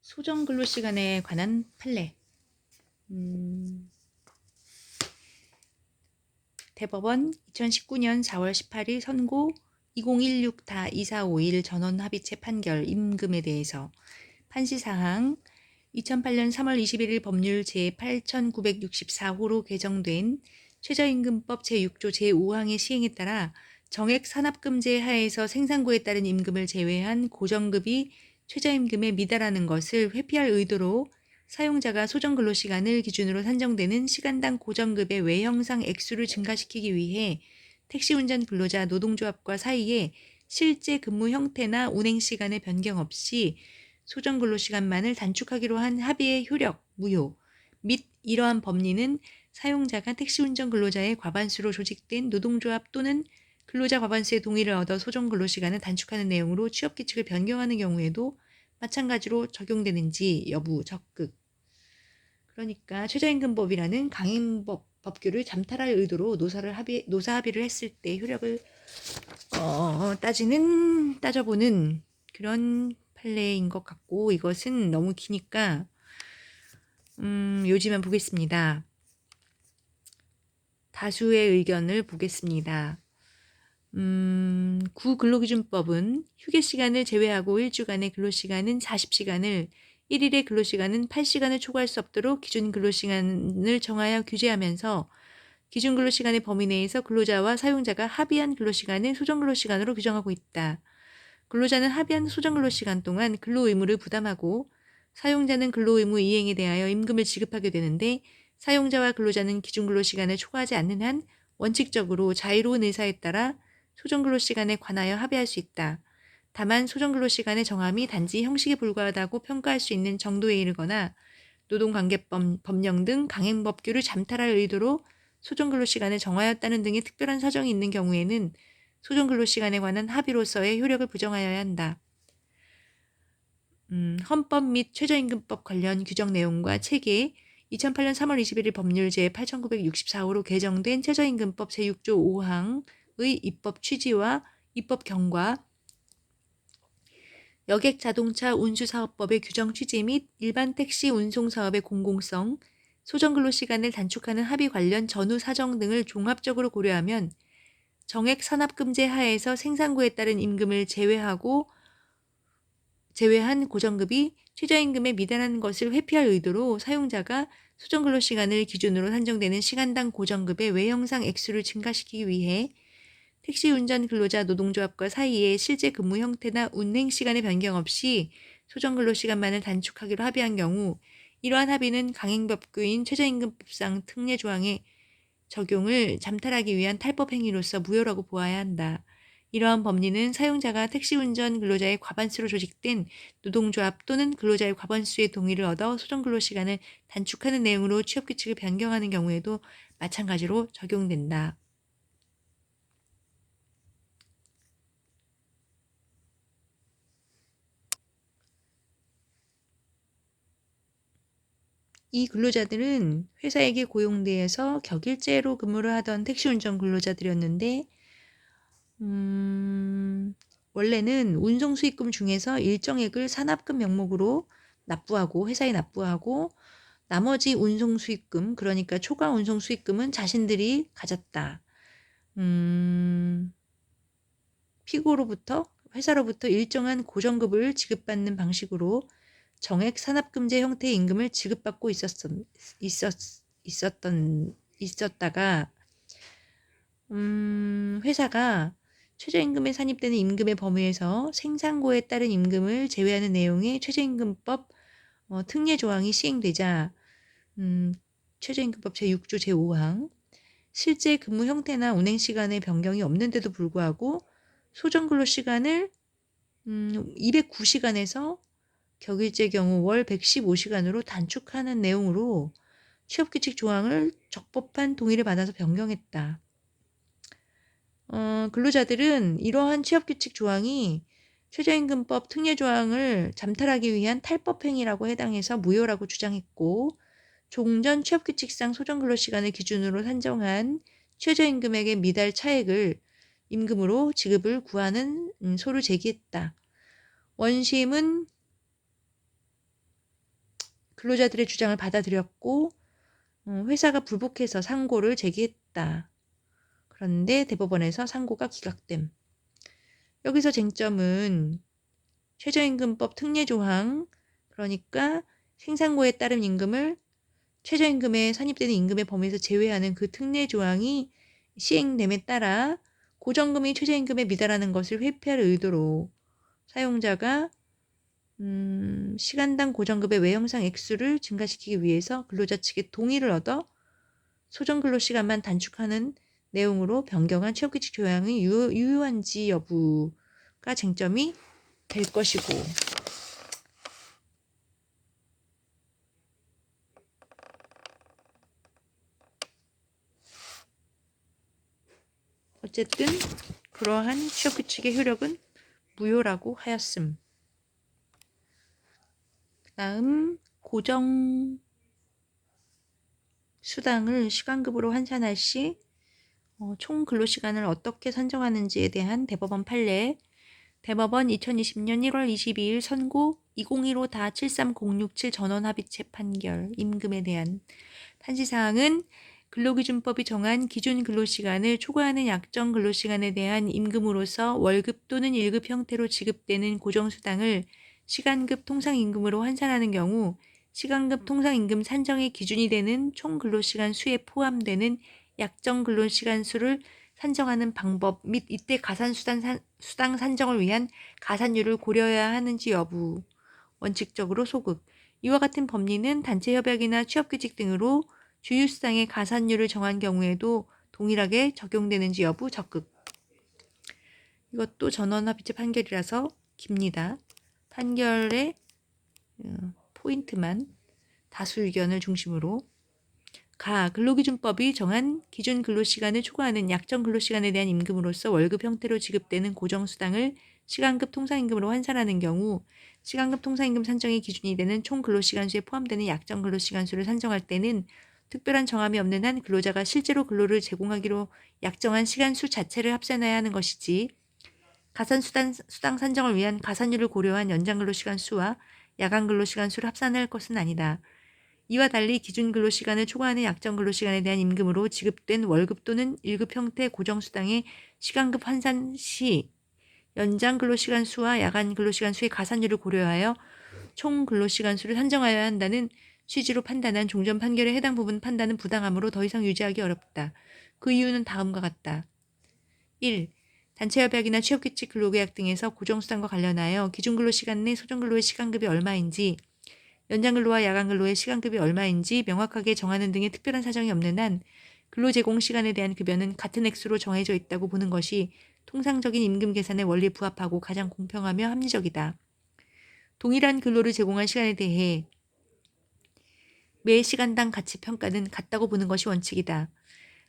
소정 근로 시간에 관한 판례. 대법원 2019년 4월 18일 선고 2016-2451 전원 합의체 판결 임금에 대해서 판시사항 2008년 3월 21일 법률 제8964호로 개정된 최저임금법 제6조 제5항의 시행에 따라 정액 산업금제 하에서 생산고에 따른 임금을 제외한 고정급이 최저임금에 미달하는 것을 회피할 의도로 사용자가 소정근로시간을 기준으로 산정되는 시간당 고정급의 외형상 액수를 증가시키기 위해 택시운전 근로자 노동조합과 사이에 실제 근무 형태나 운행시간의 변경 없이 소정근로시간만을 단축하기로 한 합의의 효력, 무효 및 이러한 법리는 사용자가 택시운전 근로자의 과반수로 조직된 노동조합 또는 근로자 과반수의 동의를 얻어 소정근로시간을 단축하는 내용으로 취업규칙을 변경하는 경우에도 마찬가지로 적용되는지 여부 적극. 그러니까 최저임금법이라는 법규를 잠탈할 의도로 노사 합의를 했을 때 효력을 따져보는 그런 판례인 것 같고, 이것은 너무 기니까 요지만 보겠습니다. 다수의 의견을 보겠습니다. 구근로기준법은 휴게시간을 제외하고 1주간의 근로시간은 40시간을 1일의 근로시간은 8시간을 초과할 수 없도록 기준 근로시간을 정하여 규제하면서 기준 근로시간의 범위 내에서 근로자와 사용자가 합의한 근로시간을 소정근로시간으로 규정하고 있다. 근로자는 합의한 소정근로시간 동안 근로의무를 부담하고 사용자는 근로의무 이행에 대하여 임금을 지급하게 되는데, 사용자와 근로자는 기준 근로시간을 초과하지 않는 한 원칙적으로 자유로운 의사에 따라 소정근로시간에 관하여 합의할 수 있다. 다만 소정근로시간의 정함이 단지 형식에 불과하다고 평가할 수 있는 정도에 이르거나 노동관계법, 법령 등 강행법규를 잠탈할 의도로 소정근로시간을 정하였다는 등의 특별한 사정이 있는 경우에는 소정근로시간에 관한 합의로서의 효력을 부정하여야 한다. 헌법 및 최저임금법 관련 규정 내용과 체계 2008년 3월 21일 법률 제8964호로 개정된 최저임금법 제6조 5항의 입법 취지와 입법 경과, 여객자동차 운수사업법의 규정 취지 및 일반 택시 운송사업의 공공성, 소정근로시간을 단축하는 합의 관련 전후 사정 등을 종합적으로 고려하면 정액 산업금제 하에서 생산고에 따른 임금을 제외한 고정급이 최저임금에 미달하는 것을 회피할 의도로 사용자가 소정근로시간을 기준으로 산정되는 시간당 고정급의 외형상 액수를 증가시키기 위해 택시운전 근로자 노동조합과 사이에 실제 근무 형태나 운행시간의 변경 없이 소정근로시간만을 단축하기로 합의한 경우, 이러한 합의는 강행법규인 최저임금법상 특례조항의 적용을 잠탈하기 위한 탈법 행위로서 무효라고 보아야 한다. 이러한 법리는 사용자가 택시운전 근로자의 과반수로 조직된 노동조합 또는 근로자의 과반수의 동의를 얻어 소정근로시간을 단축하는 내용으로 취업규칙을 변경하는 경우에도 마찬가지로 적용된다. 이 근로자들은 회사에게 고용되어서 격일제로 근무를 하던 택시운전 근로자들이었는데, 원래는 운송수익금 중에서 일정액을 산업금 명목으로 회사에 납부하고 나머지 운송수익금, 그러니까 초과 운송수익금은 자신들이 가졌다. 회사로부터 일정한 고정급을 지급받는 방식으로 정액 산업금제 형태의 임금을 지급받고 있었다가 회사가 최저임금에 산입되는 임금의 범위에서 생산고에 따른 임금을 제외하는 내용의 최저임금법 특례 조항이 시행되자 최저임금법 제6조 제5항 실제 근무 형태나 운행 시간의 변경이 없는데도 불구하고 소정근로시간을 209시간에서 격일제 경우 월 115시간으로 단축하는 내용으로 취업규칙 조항을 적법한 동의를 받아서 변경했다. 근로자들은 이러한 취업규칙 조항이 최저임금법 특례 조항을 잠탈하기 위한 탈법행위라고 해당해서 무효라고 주장했고, 종전 취업규칙상 소정근로시간을 기준으로 산정한 최저임금액의 미달 차액을 임금으로 지급을 구하는 소를 제기했다. 원심은 근로자들의 주장을 받아들였고 회사가 불복해서 상고를 제기했다. 그런데 대법원에서 상고가 기각됨. 여기서 쟁점은 최저임금법 특례조항, 그러니까 생산고에 따른 임금을 최저임금에 산입되는 임금의 범위에서 제외하는 그 특례조항이 시행됨에 따라 고정금이 최저임금에 미달하는 것을 회피할 의도로 사용자가 시간당 고정급의 외형상 액수를 증가시키기 위해서 근로자 측의 동의를 얻어 소정 근로시간만 단축하는 내용으로 변경한 취업규칙 조항이 유효한지 여부가 쟁점이 될 것이고, 어쨌든 그러한 취업규칙의 효력은 무효라고 하였음. 다음 고정 수당을 시간급으로 환산할 시 총 근로시간을 어떻게 산정하는지에 대한 대법원 판례. 대법원 2020년 1월 22일 선고 2015-73067 전원합의체 판결. 임금에 대한 판시사항은 근로기준법이 정한 기준 근로시간을 초과하는 약정 근로시간에 대한 임금으로서 월급 또는 1급 형태로 지급되는 고정수당을 시간급 통상임금으로 환산하는 경우 시간급 통상임금 산정의 기준이 되는 총 근로시간 수에 포함되는 약정 근로시간 수를 산정하는 방법 및 이때 수당 산정을 위한 가산율을 고려해야 하는지 여부. 원칙적으로 소급. 이와 같은 법리는 단체협약이나 취업규칙 등으로 주휴수당의 가산율을 정한 경우에도 동일하게 적용되는지 여부 적극. 이것도 전원합의체 판결이라서 깁니다. 판결의 포인트만 다수 의견을 중심으로. 근로기준법이 정한 기준 근로시간을 초과하는 약정 근로시간에 대한 임금으로서 월급 형태로 지급되는 고정수당을 시간급 통상임금으로 환산하는 경우 시간급 통상임금 산정의 기준이 되는 총 근로시간 수에 포함되는 약정 근로시간 수를 산정할 때는 특별한 정함이 없는 한 근로자가 실제로 근로를 제공하기로 약정한 시간 수 자체를 합산해야 하는 것이지 가산수당 산정을 위한 가산율을 고려한 연장 근로시간 수와 야간 근로시간 수를 합산할 것은 아니다. 이와 달리 기준 근로시간을 초과하는 약정 근로시간에 대한 임금으로 지급된 월급 또는 1급 형태 고정수당의 시간급 환산 시 연장 근로시간 수와 야간 근로시간 수의 가산율을 고려하여 총 근로시간 수를 산정하여야 한다는 취지로 판단한 종전 판결의 해당 부분 판단은 부당하므로 더 이상 유지하기 어렵다. 그 이유는 다음과 같다. 1. 단체협약이나 취업규칙 근로계약 등에서 고정수당과 관련하여 기준근로시간 내 소정근로의 시간급이 얼마인지 연장근로와 야간근로의 시간급이 얼마인지 명확하게 정하는 등의 특별한 사정이 없는 한 근로제공 시간에 대한 급여는 같은 액수로 정해져 있다고 보는 것이 통상적인 임금 계산의 원리에 부합하고 가장 공평하며 합리적이다. 동일한 근로를 제공한 시간에 대해 매 시간당 가치 평가는 같다고 보는 것이 원칙이다.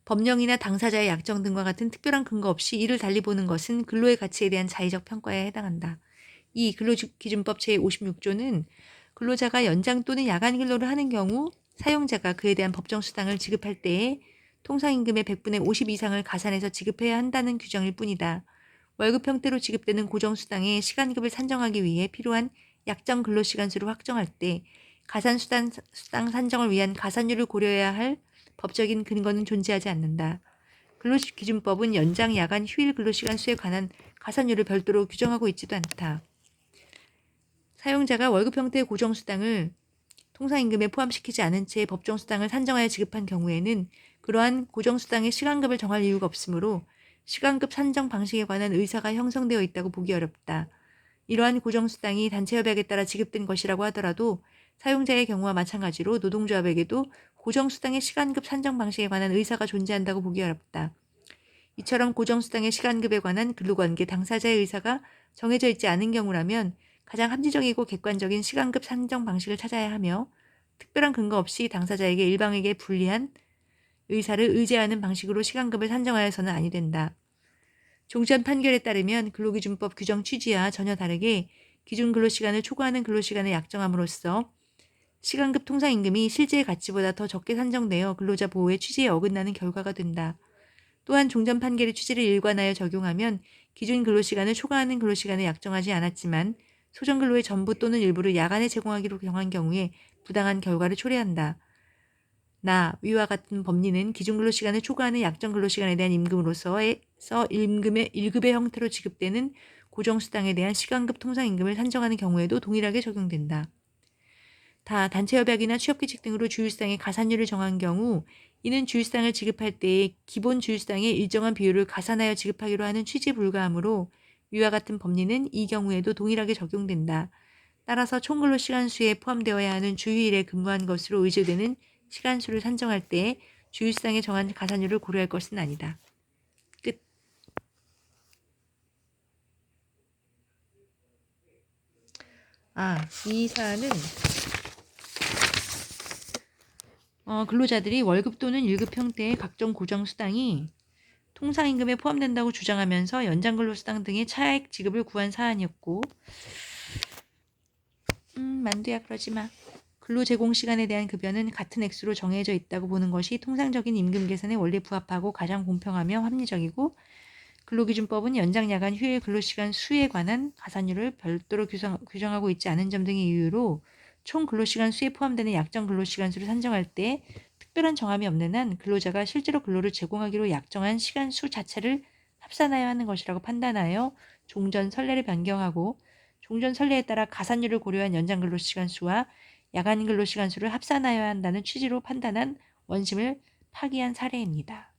법령이나 당사자의 약정 등과 같은 특별한 근거 없이 이를 달리 보는 것은 근로의 가치에 대한 자의적 평가에 해당한다. 이 근로기준법 제56조는 근로자가 연장 또는 야간 근로를 하는 경우 사용자가 그에 대한 법정 수당을 지급할 때에 통상임금의 100분의 50 이상을 가산해서 지급해야 한다는 규정일 뿐이다. 월급 형태로 지급되는 고정수당의 시간급을 산정하기 위해 필요한 약정 근로시간 수를 확정할 때 가산수당 산정을 위한 가산율을 고려해야 할 법적인 근거는 존재하지 않는다. 근로기준법은 연장, 야간, 휴일 근로시간 수에 관한 가산율을 별도로 규정하고 있지도 않다. 사용자가 월급 형태의 고정수당을 통상임금에 포함시키지 않은 채 법정수당을 산정하여 지급한 경우에는 그러한 고정수당의 시간급을 정할 이유가 없으므로 시간급 산정 방식에 관한 의사가 형성되어 있다고 보기 어렵다. 이러한 고정수당이 단체협약에 따라 지급된 것이라고 하더라도 사용자의 경우와 마찬가지로 노동조합에게도 고정수당의 시간급 산정 방식에 관한 의사가 존재한다고 보기 어렵다. 이처럼 고정수당의 시간급에 관한 근로관계 당사자의 의사가 정해져 있지 않은 경우라면 가장 합리적이고 객관적인 시간급 산정 방식을 찾아야 하며 특별한 근거 없이 당사자에게 일방에게 불리한 의사를 의제하는 방식으로 시간급을 산정하여서는 아니 된다. 종전 판결에 따르면 근로기준법 규정 취지와 전혀 다르게 기준 근로시간을 초과하는 근로시간을 약정함으로써 시간급 통상임금이 실제의 가치보다 더 적게 산정되어 근로자 보호의 취지에 어긋나는 결과가 된다. 또한 종전 판결의 취지를 일관하여 적용하면 기준 근로시간을 초과하는 근로시간을 약정하지 않았지만 소정근로의 전부 또는 일부를 야간에 제공하기로 정한 경우에 부당한 결과를 초래한다. 위와 같은 법리는 기준근로시간을 초과하는 약정근로시간에 대한 임금으로서의 임금의 1급의 형태로 지급되는 고정수당에 대한 시간급 통상임금을 산정하는 경우에도 동일하게 적용된다. 단체협약이나 취업규칙 등으로 주휴수당의 가산율을 정한 경우 이는 주휴수당을 지급할 때에 기본 주휴수당의 일정한 비율을 가산하여 지급하기로 하는 취지에 불과하므로 위와 같은 법리는 이 경우에도 동일하게 적용된다. 따라서 총근로시간수에 포함되어야 하는 주휴일에 근무한 것으로 의제되는 시간수를 산정할 때 주휴수당에 정한 가산율을 고려할 것은 아니다. 끝. 이 사안은 근로자들이 월급 또는 1급 형태의 각종 고정수당이 통상임금에 포함된다고 주장하면서 연장근로수당 등의 차액 지급을 구한 사안이었고, 만두야 그러지 마. 근로제공시간에 대한 급여는 같은 액수로 정해져 있다고 보는 것이 통상적인 임금 계산의 원리에 부합하고 가장 공평하며 합리적이고, 근로기준법은 연장야간 휴일 근로시간 수에 관한 가산율을 별도로 규정하고 있지 않은 점 등의 이유로 총 근로시간 수에 포함되는 약정 근로시간 수를 산정할 때 특별한 정함이 없는 한 근로자가 실제로 근로를 제공하기로 약정한 시간 수 자체를 합산하여야 하는 것이라고 판단하여 종전 선례를 변경하고 종전 선례에 따라 가산율을 고려한 연장 근로시간 수와 야간 근로시간 수를 합산하여야 한다는 취지로 판단한 원심을 파기한 사례입니다.